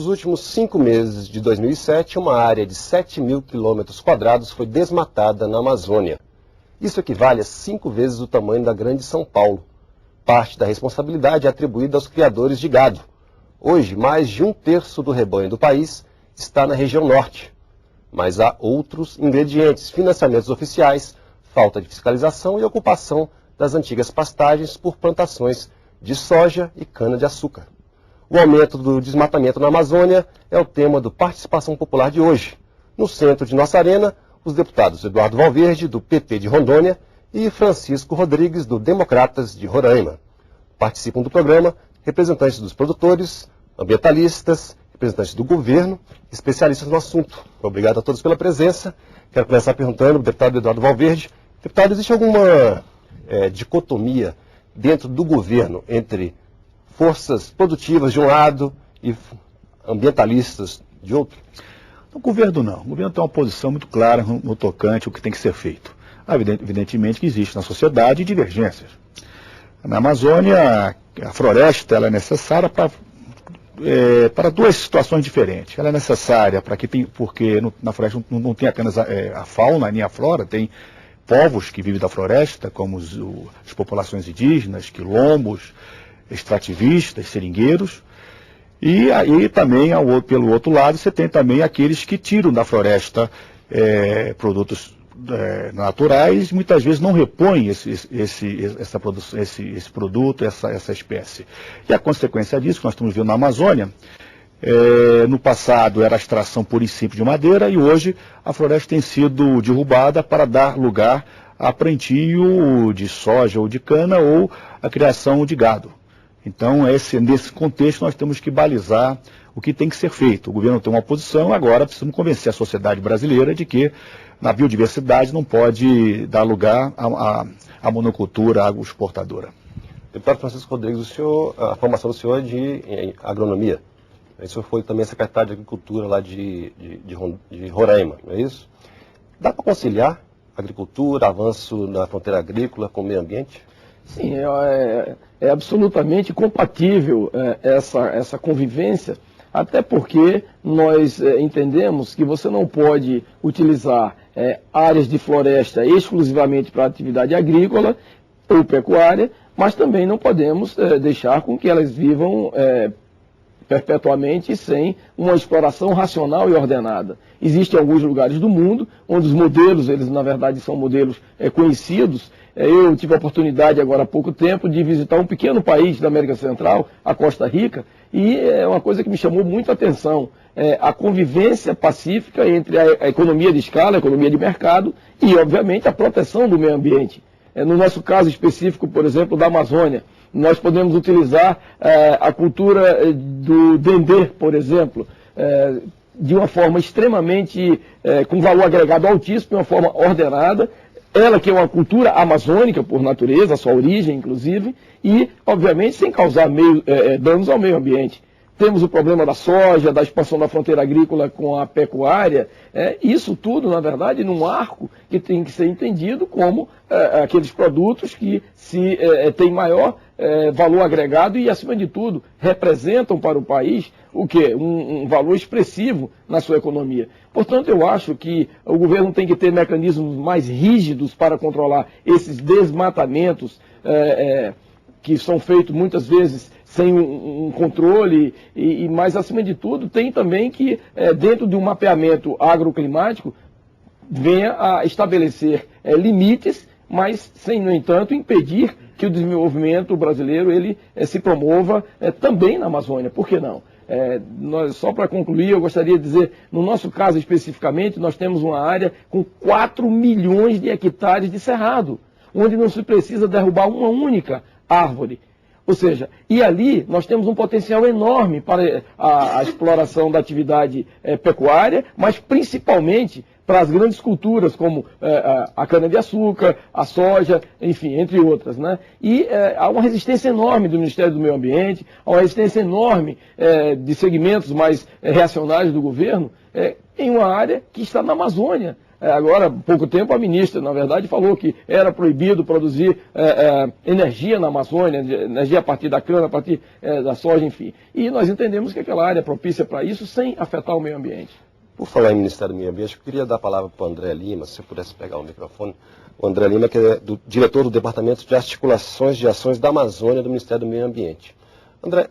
Nos últimos 5 meses de 2007, uma área de 7.000 km² foi desmatada na Amazônia. Isso equivale a 5 vezes o tamanho da Grande São Paulo. Parte da responsabilidade é atribuída aos criadores de gado. Hoje, mais de 1/3 do rebanho do país está na região norte. Mas há outros ingredientes: financiamentos oficiais, falta de fiscalização e ocupação das antigas pastagens por plantações de soja e cana-de-açúcar. O aumento do desmatamento na Amazônia é o tema do Participação Popular de hoje. No centro de nossa arena, os deputados Eduardo Valverde, do PP de Rondônia, e Francisco Rodrigues, do Democratas de Roraima. Participam do programa representantes dos produtores, ambientalistas, representantes do governo, especialistas no assunto. Obrigado a todos pela presença. Quero começar perguntando ao deputado Eduardo Valverde. Deputado, existe alguma dicotomia dentro do governo entre forças produtivas de um lado e ambientalistas de outro? O governo não. O governo tem uma posição muito clara no tocante ao que tem que ser feito. Evidentemente que existe na sociedade divergências. Na Amazônia, a floresta ela é necessária para duas situações diferentes. Ela é necessária porque na floresta não tem apenas a fauna nem a flora, tem povos que vivem da floresta, como as populações indígenas, quilombos, extrativistas, seringueiros. E aí também, pelo outro lado, você tem também aqueles que tiram da floresta produtos naturais, muitas vezes não repõem esse produto, essa espécie. E a consequência disso, que nós estamos vendo na Amazônia, no passado era a extração pura e simples de madeira, e hoje a floresta tem sido derrubada para dar lugar a plantio de soja ou de cana ou a criação de gado. Então, nesse contexto, nós temos que balizar o que tem que ser feito. O governo tem uma posição, agora precisamos convencer a sociedade brasileira de que na biodiversidade não pode dar lugar à monocultura agroexportadora. Deputado Francisco Rodrigues, a formação do senhor é de agronomia. O senhor foi também secretário de Agricultura lá de Roraima, não é isso? Dá para conciliar agricultura, avanço na fronteira agrícola com o meio ambiente? Sim, é absolutamente compatível essa convivência, até porque nós entendemos que você não pode utilizar áreas de floresta exclusivamente para atividade agrícola ou pecuária, mas também não podemos deixar com que elas vivam perpetuamente sem uma exploração racional e ordenada. Existem alguns lugares do mundo onde os modelos, eles na verdade são modelos conhecidos. Eu tive a oportunidade agora há pouco tempo de visitar um pequeno país da América Central, a Costa Rica, e é uma coisa que me chamou muito a atenção, a convivência pacífica entre a economia de escala, a economia de mercado e, obviamente, a proteção do meio ambiente. No nosso caso específico, por exemplo, da Amazônia, nós podemos utilizar a cultura do dendê, por exemplo, de uma forma extremamente, com valor agregado altíssimo, de uma forma ordenada. Ela que é uma cultura amazônica por natureza, a sua origem inclusive, e obviamente sem causar danos ao meio ambiente. Temos o problema da soja, da expansão da fronteira agrícola com a pecuária, isso tudo na verdade num arco que tem que ser entendido como aqueles produtos que têm maior valor agregado e acima de tudo representam para o país o quê? Um valor expressivo na sua economia. Portanto, eu acho que o governo tem que ter mecanismos mais rígidos para controlar esses desmatamentos que são feitos muitas vezes sem um controle, mas acima de tudo tem também que, dentro de um mapeamento agroclimático, venha a estabelecer limites, mas sem, no entanto, impedir que o desenvolvimento brasileiro ele se promova também na Amazônia. Por que não? Só para concluir, eu gostaria de dizer, no nosso caso especificamente, nós temos uma área com 4 milhões de hectares de cerrado, onde não se precisa derrubar uma única árvore. Ou seja, e ali nós temos um potencial enorme para a exploração da atividade pecuária, mas principalmente para as grandes culturas, como a cana-de-açúcar, a soja, enfim, entre outras, né? E há uma resistência enorme do Ministério do Meio Ambiente, há uma resistência enorme de segmentos mais reacionários do governo em uma área que está na Amazônia. Agora, há pouco tempo, a ministra, na verdade, falou que era proibido produzir energia na Amazônia, energia a partir da cana, a partir da soja, enfim. E nós entendemos que aquela área é propícia para isso, sem afetar o meio ambiente. Por falar em Ministério do Meio Ambiente, eu queria dar a palavra para o André Lima, se eu pudesse pegar o microfone. O André Lima, que é diretor do Departamento de Articulações de Ações da Amazônia do Ministério do Meio Ambiente. André,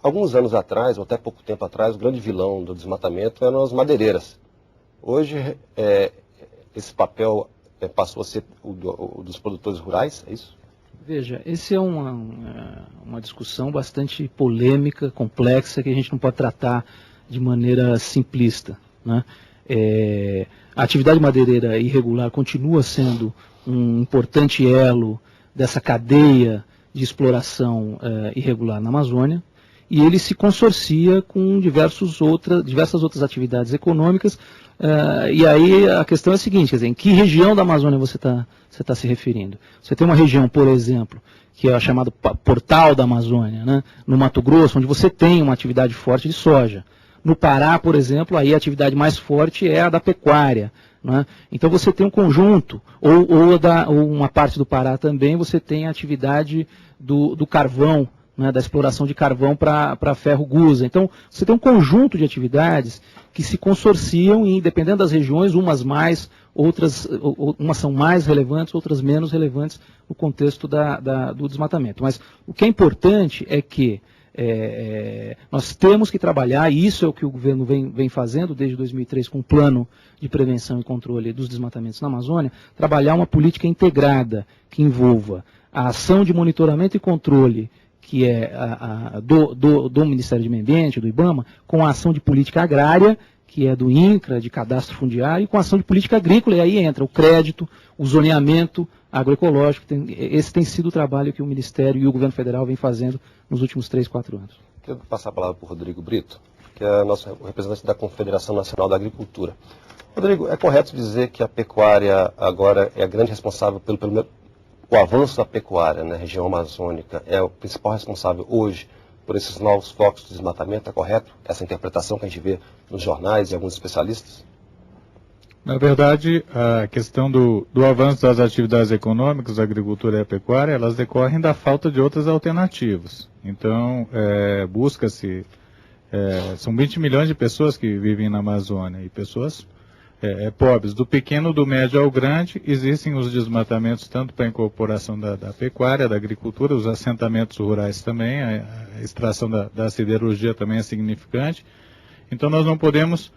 alguns anos atrás, ou até pouco tempo atrás, o grande vilão do desmatamento eram as madeireiras. Hoje, esse papel passou a ser o dos produtores rurais, é isso? Veja, essa é uma discussão bastante polêmica, complexa, que a gente não pode tratar de maneira simplista, né? A atividade madeireira irregular continua sendo um importante elo dessa cadeia de exploração irregular na Amazônia, e ele se consorcia com diversas outras atividades econômicas. E aí a questão é a seguinte, quer dizer, em que região da Amazônia você tá se referindo? Você tem uma região, por exemplo, que é a chamada Portal da Amazônia, né, no Mato Grosso, onde você tem uma atividade forte de soja. No Pará, por exemplo, aí a atividade mais forte é a da pecuária, né? Então você tem um conjunto, ou uma parte do Pará também, você tem a atividade do carvão, né, da exploração de carvão para ferro-gusa. Então, você tem um conjunto de atividades que se consorciam e, dependendo das regiões, umas são mais relevantes, outras menos relevantes no contexto do desmatamento. Mas o que é importante é que nós temos que trabalhar, e isso é o que o governo vem fazendo desde 2003 com o plano de prevenção e controle dos desmatamentos na Amazônia, trabalhar uma política integrada que envolva a ação de monitoramento e controle que é do Ministério do Meio Ambiente, do IBAMA, com a ação de política agrária, que é do INCRA, de cadastro fundiário, e com a ação de política agrícola, e aí entra o crédito, o zoneamento agroecológico. Esse tem sido o trabalho que o Ministério e o Governo Federal vem fazendo nos últimos 3, 4 anos. Quero passar a palavra para o Rodrigo Brito, que é nosso representante da Confederação Nacional da Agricultura. Rodrigo, é correto dizer que a pecuária agora é a grande responsável pelo o avanço da pecuária na região amazônica, é o principal responsável hoje por esses novos focos de desmatamento, é correto? Essa interpretação que a gente vê nos jornais e alguns especialistas? Na verdade, a questão do avanço das atividades econômicas, a agricultura e a pecuária, elas decorrem da falta de outras alternativas. Então, busca-se, são 20 milhões de pessoas que vivem na Amazônia, e pessoas pobres. Do pequeno, do médio ao grande, existem os desmatamentos tanto para a incorporação da pecuária, da agricultura, os assentamentos rurais também, a extração da siderurgia também é significante. Então nós não podemos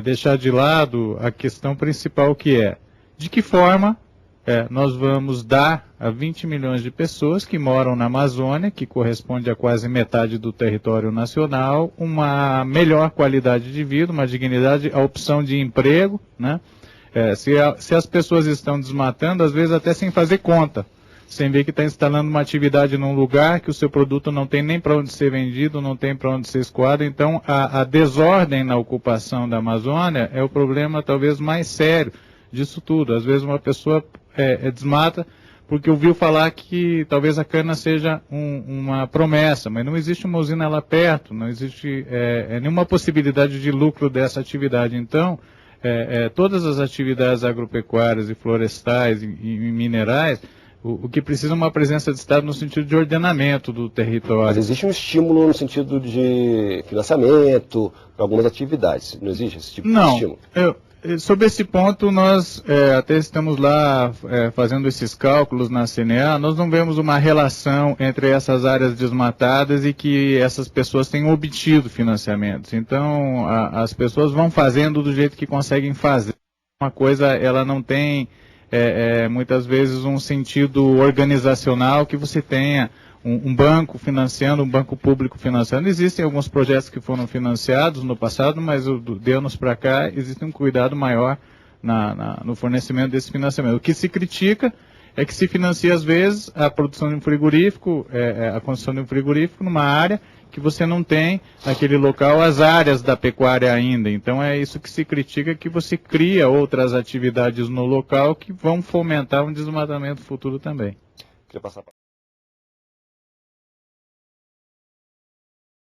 deixar de lado a questão principal, que é de que forma nós vamos dar a 20 milhões de pessoas que moram na Amazônia, que corresponde a quase metade do território nacional, uma melhor qualidade de vida, uma dignidade, a opção de emprego, né? Se as pessoas estão desmatando, às vezes até sem fazer conta, sem ver que está instalando uma atividade num lugar que o seu produto não tem nem para onde ser vendido, não tem para onde ser escoado. Então a desordem na ocupação da Amazônia é o problema talvez mais sério disso tudo. Às vezes uma pessoa desmata porque ouviu falar que talvez a cana seja uma promessa, mas não existe uma usina lá perto, não existe nenhuma possibilidade de lucro dessa atividade. Então, todas as atividades agropecuárias e florestais e minerais, o que precisa é uma presença de Estado no sentido de ordenamento do território. Mas existe um estímulo no sentido de financiamento para algumas atividades, não existe esse tipo de estímulo? Sobre esse ponto, nós até estamos lá fazendo esses cálculos na CNA, nós não vemos uma relação entre essas áreas desmatadas e que essas pessoas tenham obtido financiamentos. Então, as pessoas vão fazendo do jeito que conseguem fazer. Uma coisa, ela não tem, muitas vezes, um sentido organizacional que você tenha um banco financiando, um banco público financiando. Existem alguns projetos que foram financiados no passado, mas de anos para cá existe um cuidado maior no fornecimento desse financiamento. O que se critica é que se financia, às vezes, a produção de um frigorífico, a construção de um frigorífico numa área que você não tem naquele local as áreas da pecuária ainda. Então é isso que se critica, que você cria outras atividades no local que vão fomentar um desmatamento futuro também. Queria passar